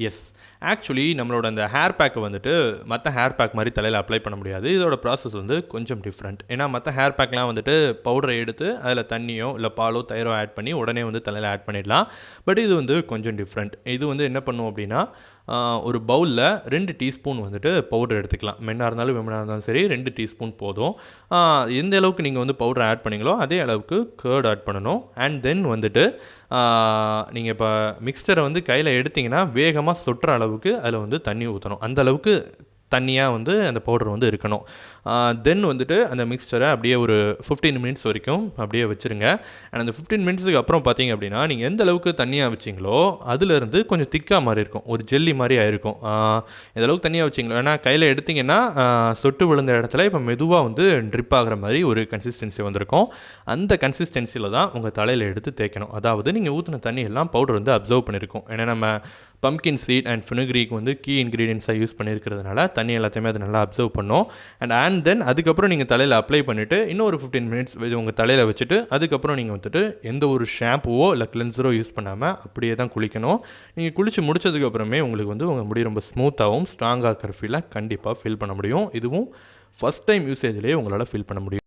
S. Actually நம்மளோட அந்த hair பேக்கை வந்துட்டு மற்ற ஹேர் பேக் மாதிரி தலையில் அப்ளை பண்ண முடியாது. இதோட ப்ராசஸ் வந்து கொஞ்சம் டிஃப்ரெண்ட். ஏன்னா மற்ற ஹேர் பேக்லாம் வந்துட்டு பவுடரை எடுத்து அதில் தண்ணியோ இல்லை பாலோ தயிரோ ஆட் பண்ணி உடனே வந்து தலையில் ஆட் பண்ணிடலாம். பட் இது வந்து கொஞ்சம் டிஃப்ரெண்ட். இது வந்து என்ன பண்ணும் அப்படின்னா, ஒரு பவுலில் 2 டீஸ்பூன் வந்துட்டு பவுடர் எடுத்துக்கலாம். மென்னாக இருந்தாலும் விமனாக இருந்தாலும் சரி 2 டீஸ்பூன் போதும். எந்த அளவுக்கு நீங்கள் வந்து பவுடர் ஆட் பண்ணீங்களோ அதே அளவுக்கு கர்ட் ஆட் பண்ணணும். அண்ட் தென் வந்துட்டு நீங்கள் இப்போ மிக்சரை வந்து கையில் எடுத்திங்கன்னா வேகமாக சொட்டுற அளவுக்கு அதில் வந்து தண்ணி ஊற்றணும். அந்த அளவுக்கு தண்ணியாக வந்து அந்த பவுடர் வந்து இருக்கணும். தென் வந்துட்டு அந்த மிக்சரை அப்படியே ஒரு 15 மினிட்ஸ் வரைக்கும் அப்படியே வச்சுருங்க. அண்ட் அந்த 15 மினிட்ஸுக்கு அப்புறம் பார்த்தீங்க அப்படின்னா, நீங்கள் எந்த அளவுக்கு தண்ணியாக வச்சிங்களோ அதுலேருந்து கொஞ்சம் திக்காக மாதிரி இருக்கும், ஒரு ஜெல்லி மாதிரி ஆயிருக்கும். எந்த அளவுக்கு தண்ணியாக வச்சிங்களோ, ஏன்னா கையில் எடுத்திங்கன்னா சொட்டு விழுந்த இடத்துல இப்போ மெதுவாக வந்து ட்ரிப் ஆகிற மாதிரி ஒரு கன்சிஸ்டன்சி வந்திருக்கும். அந்த கன்சிஸ்டன்சியில் தான் உங்கள் தலையில் எடுத்து தேய்க்கணும். அதாவது நீங்கள் ஊற்றின தண்ணி எல்லாம் பவுடர் வந்து அப்சர்வ் பண்ணியிருக்கும். ஏன்னா நம்ம பம்கின் சீட் அண்ட் ஃபினுக்ரீக் வந்து கீ இன்க்ரீடியன்ஸாக யூஸ் பண்ணியிருக்கிறதுனால தண்ணி எல்லாத்தையுமே அது நல்லா அப்சர்வ் பண்ணும். அண்ட் தென் அதுக்கப்புறம் நீங்கள் தலையில் அப்ளை பண்ணிவிட்டு இன்னொரு 15 மினிட்ஸ் உங்கள் தலையில் வச்சுட்டு அதுக்கப்புறம் நீங்கள் வந்துட்டு எந்த ஒரு ஷாம்புவோ இல்லை கிளென்சரோ யூஸ் பண்ணாமல் அப்படியே தான் குளிக்கணும். நீங்கள் குளித்து முடிச்சதுக்கப்புறமே உங்களுக்கு வந்து உங்கள் முடி ரொம்ப ஸ்மூத்தாகவும் ஸ்ட்ராங்காக இருக்கிற ஃபீலை கண்டிப்பாக ஃபீல் பண்ண முடியும். இதுவும் ஃபஸ்ட் டைம் யூசேஜ்லேயே உங்களால் ஃபீல் பண்ண முடியும்.